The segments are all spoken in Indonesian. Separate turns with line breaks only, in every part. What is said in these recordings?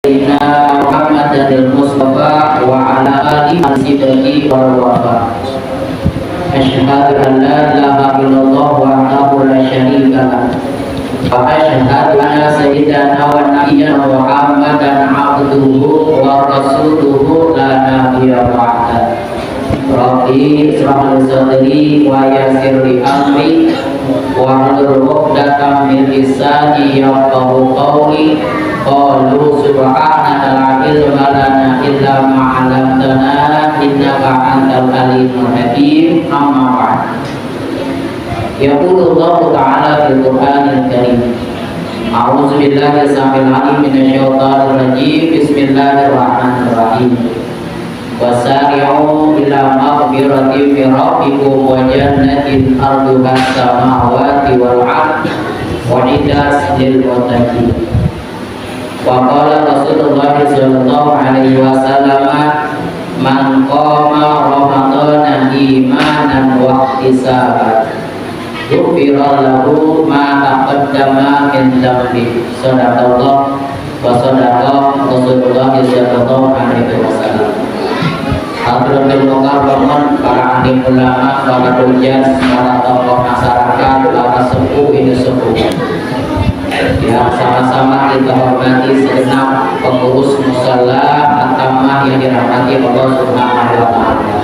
Muhammad al-Mustafa wa ala alihi al-siddiqi wal wafa. Asyhadu an la ilaha illallah wahdahu la syarika lah. Wa asyhadu anna sayyidana wa nabiyyana Muhammadan abduhu wa rasuluhu la nabiyya ba'da. Rabbi israh li sadri wa yassir li amri wa hlul 'uqdatam min lisani yafqahu qawli. Qalu subhanaka la ilma lana illa ma 'allamtana innaka antal alimul hakim. Amma ba'd. Yaqulu Allah ta'ala fil Qur'anil Karim. A'udzu billahi samil 'alim minasyaitonir rajim. Bismillahirrahmanirrahim. Wasari'u ila maghfiratin min rabbikum wa jannatin arduha as-samawati wal 'ardh wa 'iddat lil muttaqin. Wa qala Rasulullah sallallahu alaihi wasallam man qama ramadhana imanan wa ihtisaban ghufira lahu ma taqaddama min dhanbi. Shadaqallah wa shadaqa Rasulullah sallallahu alaihi wasallam. Hadratul mukarramun, para alim ulama, para hujjah, para tokoh masyarakat, para sepuh ini sepuh yang sama-sama kita hormati segenap pengurus musalla At-Tammah yang dirahmati Allah Subhanahu wa taala.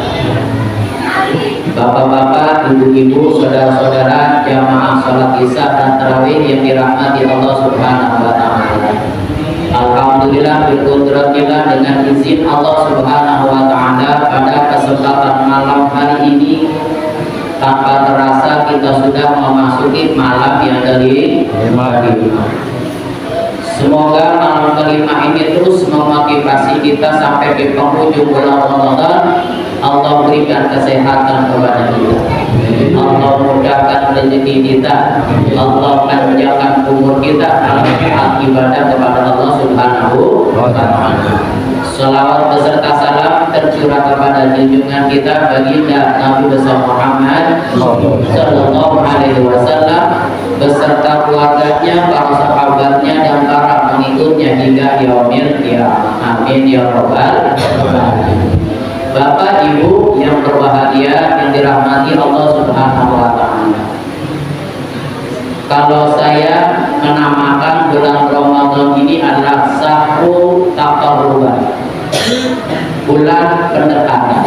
Bapak-bapak, ibu-ibu, saudara-saudara jamaah salat Isya dan tarawih yang dirahmati Allah Subhanahu wa taala. Alhamdulillah biqudratillah, dengan izin Allah Subhanahu wa taala pada kesempatan malam hari ini tanpa terasa kita sudah memasuki malam yang kelima. Semoga malam kelima ini terus memotivasi kita sampai di penghujung bulan Ramadan. Allah berikan kesehatan kepada kita, Allah mudahkan rezeki kita, Allah panjangkan umur kita dalam hal ibadah kepada Allah Subhanahu wa taala. Salawat beserta salam tercurah kepada junjungan kita baginda Nabi besar Muhammad sallallahu alaihi wasallam beserta keluarganya, para sahabatnya dan para pengikutnya hingga yaumil qiyamah. Amin ya rabbal alamin. Bapak Ibu yang berbahagia yang dirahmati Allah Subhanahu wa taala. Kalau saya menamakan bulan Ramadan ini adalah Sahru Taqarruban, bulan pendekatan.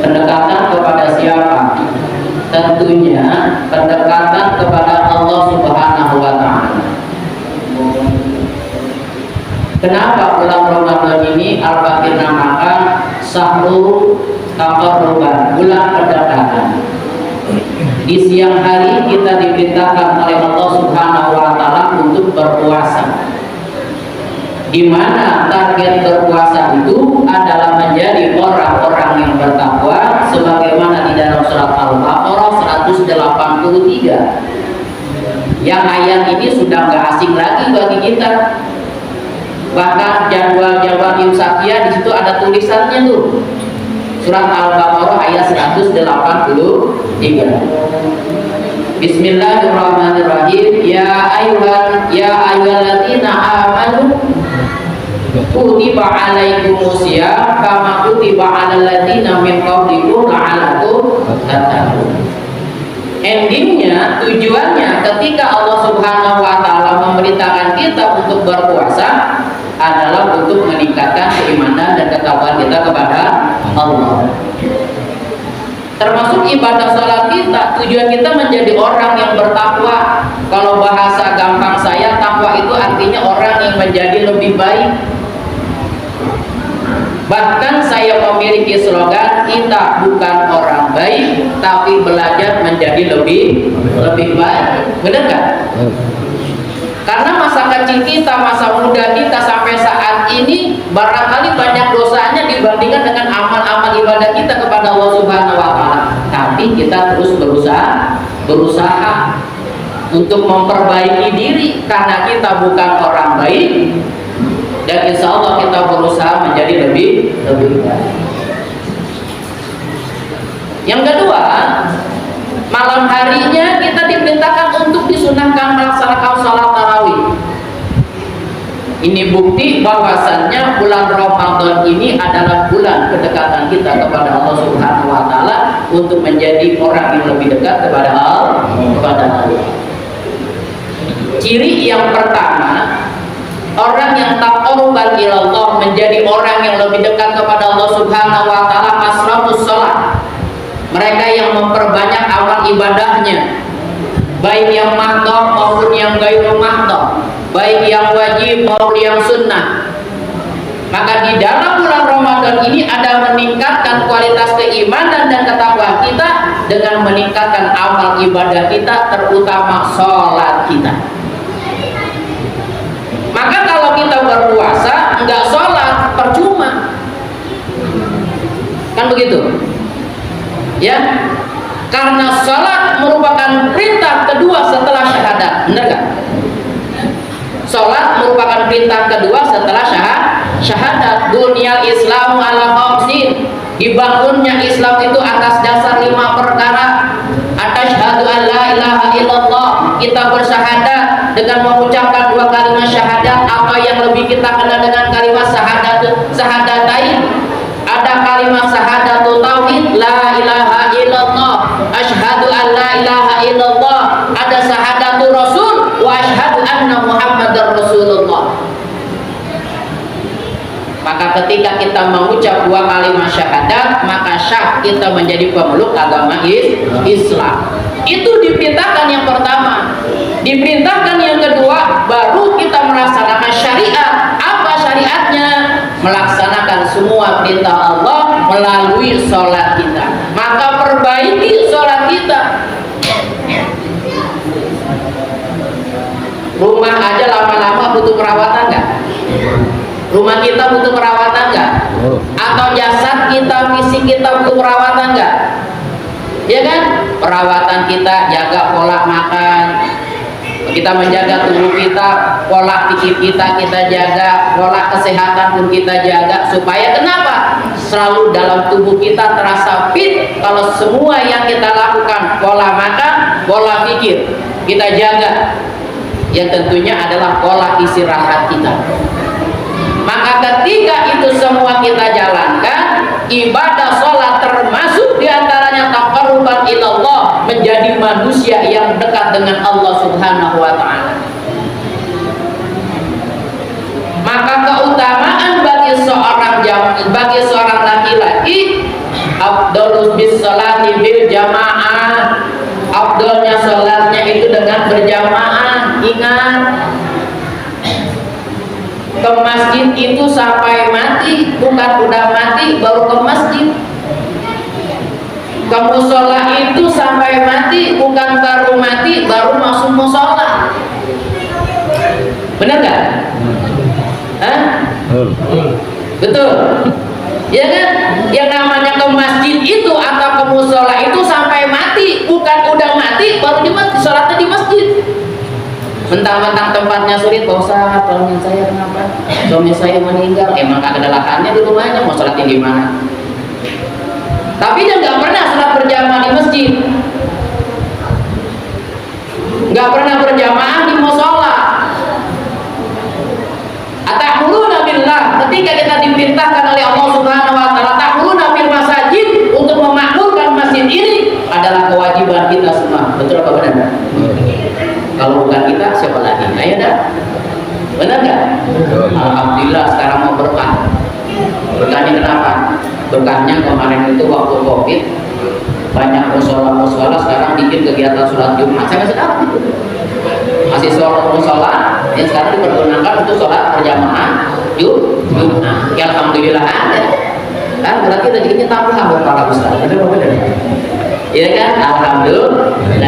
Pendekatan kepada siapa? Tentunya pendekatan kepada Allah Subhanahu wa taala. Kenapa bulan Ramadan ini Al-Baqir namakan Sahru Taqarruban, bulan pendekatan? Di siang hari kita diperintahkan oleh Allah Subhanahu wa taala untuk berpuasa, di mana target berpuasa itu adalah menjadi orang-orang yang bertakwa sebagaimana di dalam surat Al-Baqarah 183. Yang ayat ini sudah nggak asing lagi bagi kita. Bahkan jadwal-jadwal imsakiyah di situ ada tulisannya tuh. Surat Al-Baqarah ayat 183. Bismillahirrahmanirrahim. Ya ayyuhalladzina amanu kutiba alaikumusiyam kama kutiba alal ladzina min qablikum la'allakum tattaqun. Endingnya, tujuannya ketika Allah Subhanahu wa taala memerintahkan kita untuk berpuasa adalah untuk meningkatkan keimanan dan ketakwaan kita kepada Allah. Termasuk ibadah salat kita, tujuan kita menjadi orang yang bertakwa. Kalau bahasa gampang saya, takwa itu artinya orang yang menjadi lebih baik. Bahkan saya memiliki slogan, kita bukan orang baik tapi belajar menjadi lebih baik. Benar kan? Karena masa kecil kita, masa muda kita sampai saat ini barangkali banyak dosanya dibandingkan dengan amal-amal ibadah kita kepada Allah Subhanahu wa taala. Tapi kita terus berusaha untuk memperbaiki diri karena kita bukan orang baik, dan insya Allah kita berusaha menjadi lebih baik. Yang kedua, malam harinya kita diperintahkan untuk disunahkan melaksanakan salat tarawih. Ini bukti bahwasannya bulan Ramadan ini adalah bulan kedekatan kita kepada Allah Subhanahu wa taala untuk menjadi orang yang lebih dekat kepada Allah. Ciri yang pertama, orang yang taqarruban ilallah, menjadi orang yang lebih dekat kepada Allah Subhanahu wa taala, kasratus shalah. Mereka yang memperbanyak amal ibadahnya, baik yang mahdhah maupun yang ghairu mahdhah, baik yang wajib maupun yang sunnah. Maka di dalam bulan Ramadan ini ada meningkatkan kualitas keimanan dan ketakwaan kita dengan meningkatkan amal ibadah kita, terutama sholat kita. Maka kalau kita berpuasa enggak sholat, percuma, kan begitu ya, karena sholat merupakan perintah kedua setelah syahadat, benar gak? Sholat merupakan perintah kedua setelah syahadat. Dunyal Islamu ala khamsin, dibangunnya Islam itu atas dasar 5 perkara. Asyhadu an la ilaha illallah, kita bersyahadat dengan mengucapkan 2 kalimat syahadat, atau yang lebih kita kenal dengan kalimat syahadatain. Ada kalimat syahadatul tauhid, la ilaha illallah, asyhadu an la ilaha illallah. Ada syahadatul rasul, wa asyhadu anna muhammadar rasulullah. Maka ketika kita mengucap 2 kalimat syahadat, maka syah kita menjadi pemeluk agama Islam. Itu diperintahkan yang pertama. Diperintahkan yang kedua, baru kita melaksanakan syariat. Apa syariatnya? Melaksanakan semua perintah Allah melalui sholat kita. Maka perbaiki sholat kita. Rumah aja lama-lama butuh perawatan nggak? Rumah kita butuh perawatan nggak? Atau jasad kita, fisik kita butuh perawatan nggak? Ya kan? Perawatan kita, jaga pola makan, kita menjaga tubuh kita, pola pikir kita jaga, pola kesehatan pun kita jaga. Supaya kenapa? Selalu dalam tubuh kita terasa fit. Kalau semua yang kita lakukan, pola makan, pola pikir kita jaga, yang tentunya adalah pola istirahat kita. Maka ketika itu semua kita jalankan, ibadah sholat termasuk diantaranya taqarruban ilallah, menjadi manusia yang dekat dengan Allah Subhanahu wa ta'ala. Maka keutamaan bagi seorang laki-laki, afdalus bis sholati bil jamaah, afdalnya sholatnya itu dengan berjamaah. Ingat, ke masjid itu sampai mati, bukan udah mati baru ke masjid. Ke musola itu sampai mati, bukan baru mati baru masuk musola. Benar gak? Hah? Betul. Ya kan? Yang namanya ke masjid itu atau ke musola itu sampai mati, bukan udah mati baru di masjid, sholatnya di masjid. Mentang-mentang tempatnya sulit, Pak Ustaz, tolongin saya, kenapa? Suami saya meninggal, emang gak ada lahannya di rumahnya, mau sholatin di mana? Tapi dia nggak pernah sholat berjamaah di masjid, nggak pernah berjamaah di musola. Ata'muruna billah, ketika kita diperintahkan oleh Allah Subhanahu wa ta'ala, ta'muruna bil masajid, untuk memakmurkan masjid ini adalah kewajiban kita semua. Betul apa benar? Kalau bukan kita, siapa lagi? Ayo dah. Benar nggak? Alhamdulillah sekarang mau berkah. Berkahnya kenapa? Berkahnya kemarin itu waktu Covid, banyak musola sekarang bikin kegiatan sholat Jumat. Saya masih tahu itu. Masih sholat musola yang sekarang dipergunakan untuk sholat berjamaah Jumat. Ya alhamdulillah ada. Kan berarti rezekinya tambah buat para ustaz. Benar benar. Iya kan? Alhamdulillah.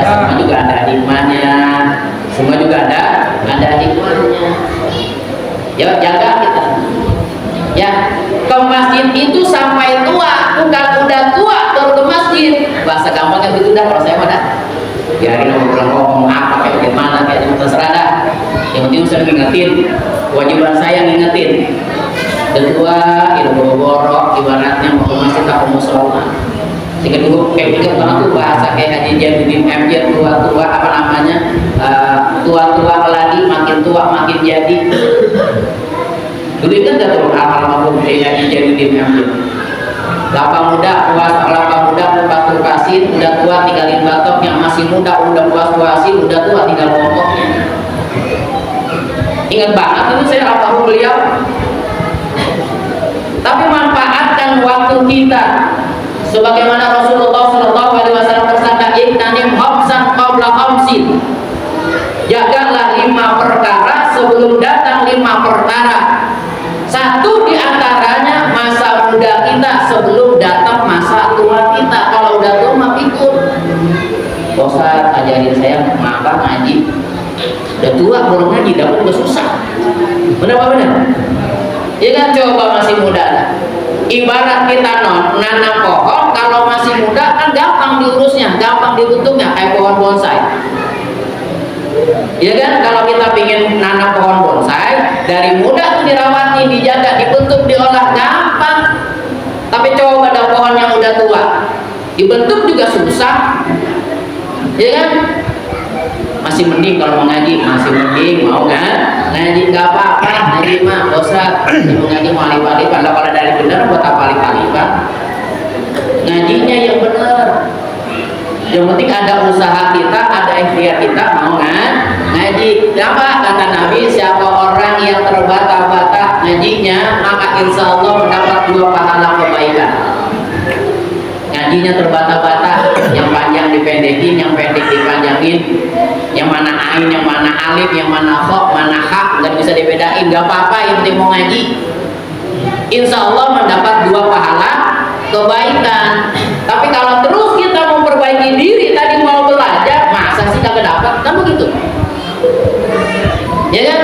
Semua juga ada hikmahnya. Semua juga ada hikmahnya. Ya jaga kita. Ya, ke masjid itu sampai tua, bukan udah tua baru ke masjid. Bahasa gampangnya begitu dah kalau saya mah dah. Biarin ngomong apa kayak gimana kayak terserah dah. Yang penting saya ngingetin, kewajiban saya ngingetin. Kedua, ilmu borok ibaratnya mau ke masjid atau musola. Jika dulu kayak pikir banget tuh bahasa kayak Haji Jainuddin MJ, tua-tua apa namanya, tua-tua lagi makin tua makin jadi. Haji Jainuddin Hamid. Lapa muda puas puasin, udah tua tinggalin batoknya, masih muda udah puas puasin, udah tua tinggal pokoknya. Ingat banget itu saya almarhum beliau. Tapi manfaatkan waktu kita sebagaimana Rasulullah SAW bersabda, "Iqtanim khamsan qabla khamsin." Jagalah 5 perkara sebelum datang 5 perkara. Satu di antaranya masa muda kita sebelum datang masa tua kita. Kalau udah tua mah pikun. Bosan ajarin saya ngapa ngaji. Udah tua belum ngaji dapat juga susah. Benar apa benar? Ya kan, coba masih muda. Ibarat kita nanam pohon, kalau masih muda kan gampang diurusnya, gampang dibentuknya kayak pohon bonsai. Ya kan, kalau kita ingin nanam pohon bonsai, dari muda dirawati, dijaga, dibentuk, diolah gampang. Tapi coba ada pohon yang udah tua, dibentuk juga susah. Ya kan? Masih mending kalau mau ngaji, masih mending mau kan? Ngaji nggak apa-apa, ngaji mah bosan. Mau ngaji mau alif-alifan, kalau dari benar buat apa alif-alifan? Ngajinya yang benar. Yang penting ada usaha kita, ada ikhtiar kita mau ngaji. Apa kata Nabi? Siapa orang yang terbata-bata ngajinya, maka insya Allah mendapat 2 pahala kebaikan. Ngajinya terbata-bata, yang panjang dipendekin, yang pendek dipanjangin, yang mana ain, yang mana alif, yang mana kha, mana ha, nggak bisa dibedain, nggak apa-apa, yang penting mau ngaji. Insya Allah mendapat 2 pahala kebaikan. Tapi kalau terus kita memperbaiki diri, tadi mau belajar, masa sih kagak dapat? Kan begitu? Ya kan?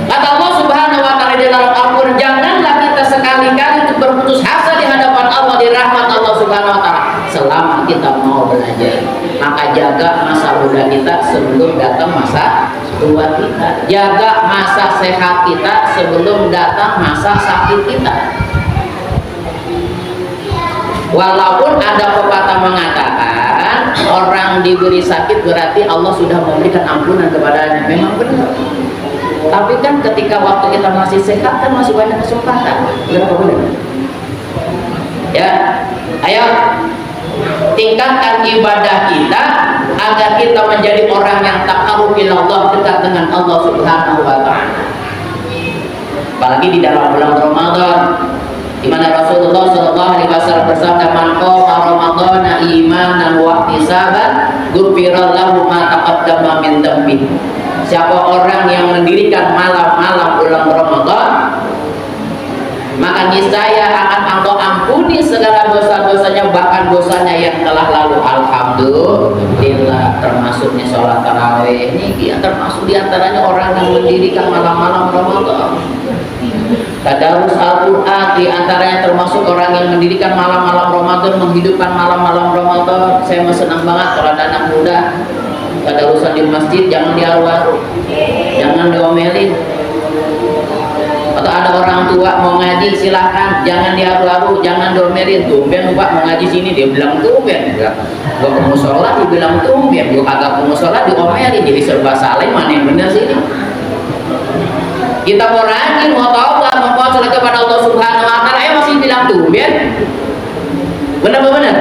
Kata Allah Subhanahu wa Ta'ala di dalam Al-Quran, janganlah kita sekali-kali untuk berputus asa di hadapan Allah, di rahmat Allah Subhanahu wa Ta'ala selama kita mau belajar. Maka jaga masa muda kita sebelum datang masa tua kita. Jaga masa sehat kita sebelum datang masa sakit kita. Walaupun ada pepatah mengatakan orang diberi sakit berarti Allah sudah memberikan ampunan kepadanya. Memang benar. Tapi kan ketika waktu kita masih sehat kan masih banyak kesempatan. Berapa benar? Ya, ayo tingkatkan ibadah kita agar kita menjadi orang yang taqarrub ila Allah, dekat dengan Allah Subhanahu wa Ta'ala. Apalagi di dalam bulan Ramadan, di mana Rasulullah SAW bersabda, "Man qama Ramadhana imanan wa ihtisaban, ghufira lahu ma taqaddama min dhanbi." Siapa orang yang mendirikan malam-malam bulan Ramadan, maka niscaya akan Allah ampuni segala dosa-dosanya, bahkan dosanya yang telah lalu. Alhamdulillah, termasuknya sholat tarawih ini termasuk diantaranya orang yang mendirikan malam-malam Ramadan. Tadarus Al-Quran diantaranya termasuk orang yang mendirikan malam-malam Ramadan, menghidupkan malam-malam Ramadan. Saya senang banget kalau ada anak muda tadarusan di masjid, jangan diaru-aru, jangan diomelin. Atau ada orang tua mau ngaji, silahkan, jangan diaru-aru, jangan diomelin. Tumben Pak mau ngaji sini, dia bilang tumben. Gua ke musola dibilang tumben, gua kagak ke musola diomelin, jadi serba salah. Mana yang benar sih ini? Kita mau rajin, mau taubat, mau sholat kepada Allah Subhanahu wa Ta'ala, masih bilang tumben. Benar apa benar?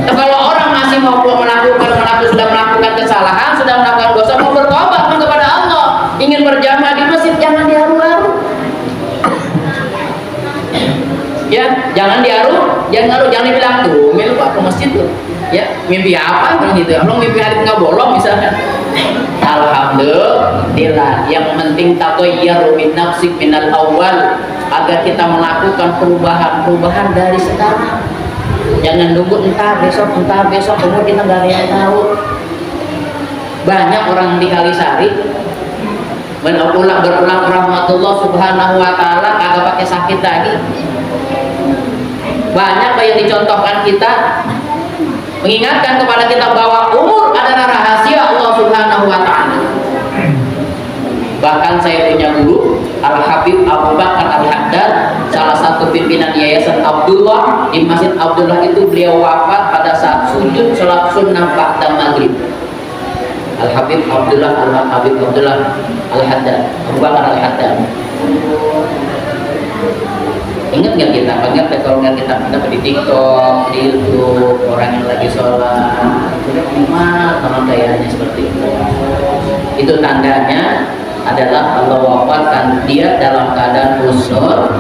Nah, kalau orang masih mau sudah melakukan kesalahan, sudah melakukan dosa, mau bertobat kepada Allah, ingin berjamaah di masjid, jangan diaru-aru. Ya, jangan jangan dibilang tuh, mil Pak ke masjid tuh. Ya, mimpi apa kan gitu? Kalau mimpi hari nggak bolong misalnya. Alhamdulillah, yang penting taqayyaru min nafsik minal awal, agar kita melakukan perubahan dari sekarang. Jangan nunggu entar besok, kemudian kita nggak ada yang tahu. Banyak orang di Kalisari berulang rahmatullah Subhanahu wa Ta'ala kagak pakai sakit lagi. Banyak yang dicontohkan kita, mengingatkan kepada kita bahwa umur adalah rahasia Allah Subhanahu wa Ta'ala. Bahkan saya punya guru Al-Habib Abu Bakar Al-Haddad, salah satu pimpinan Yayasan Abdullah di Masjid Abdullah itu, beliau wafat pada saat sujud salat sunnah ba'da maghrib. Al-Habib Abdullah Al-Haddad, Abu Bakar Al-Haddad. Ingat nggak kita? Ingat nggak kalau nggak kita di TikTok, di YouTube, orang yang lagi sholat, udah nikmat sama gayanya seperti itu. Itu tandanya adalah Allah wafatkan dia dalam keadaan husnul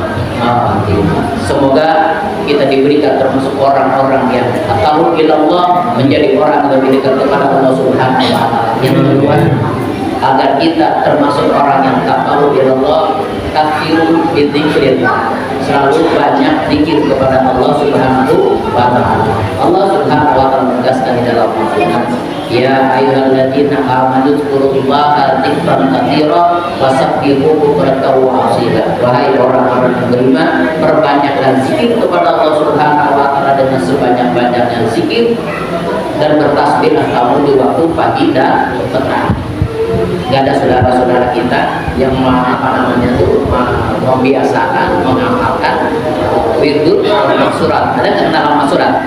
khatimah. Semoga kita diberikan termasuk orang-orang yang tahu ilallah, menjadi orang yang lebih dekat kepada Allah Subhanahu wa taala. Yang kedua, agar kita termasuk orang yang tahu ilallah, katsirun bidzikrillah, selalu banyak zikir kepada Allah Subhanahu wa taala. Allah Subhanahu wa taala menegaskan di dalam Al-Qur'an, ya ayyuhalladzina amanu dzkurullaha dzikran katsira wasabbihuhu bukratan wa asila. Wahai orang-orang yang beriman, perbanyaklah zikir kepada Allah Subhanahu wa taala dengan sebanyak-banyaknya zikir, dan bertasbihlah kamu di waktu pagi dan petang. Gak ada saudara-saudara kita yang membiasakan, mengamalkan wirdul maksurat. Ada nggak kenal maksurat?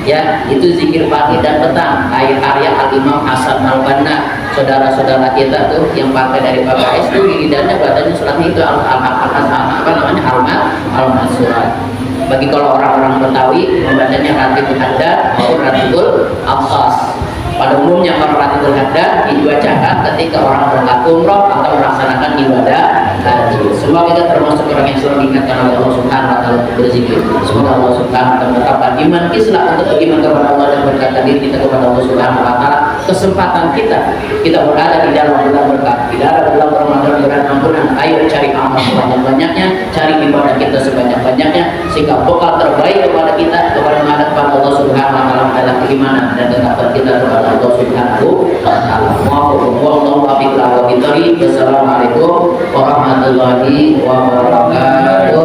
Ya, itu zikir pagi dan petang. Karya Al-Imam Hasan Al-Banna, saudara-saudara kita tuh yang pakai dari PKS itu lidahnya badannya suratnya itu al-maksurat. Bagi kalau orang-orang Betawi membacanya Ratibul Haddad atau Ratibul Aqsas. Pada umumnya Ratibul Haddad dibacakan ketika orang berangkat umroh atau melaksanakan ibadah haji. Semoga kita termasuk orang yang selalu diingatkan oleh Allah Subhanahu wa taala untuk berzikir. Semoga Allah Subhanahu wa taala menetapkan iman Islam untuk beriman kepada Allah dan berkata diri kita kepada Allah Subhanahu wa taala. Kesempatan kita berada di dalam bulan berkah, di dalam bulan Ramadan, bulan ampunan. Ayo cari amal sebanyak-banyaknya, cari ibadah kita sebanyak-banyaknya, sehingga bekal terbaik kepada kita kepada menghadap kepada Allah Subhanahu wa taala adalah keimanan dan ketakwaan kita kepada Allah Subhanahu wa taala. Wallahu a'lam. Wassalamualaikum warahmatullahi wabarakatuh.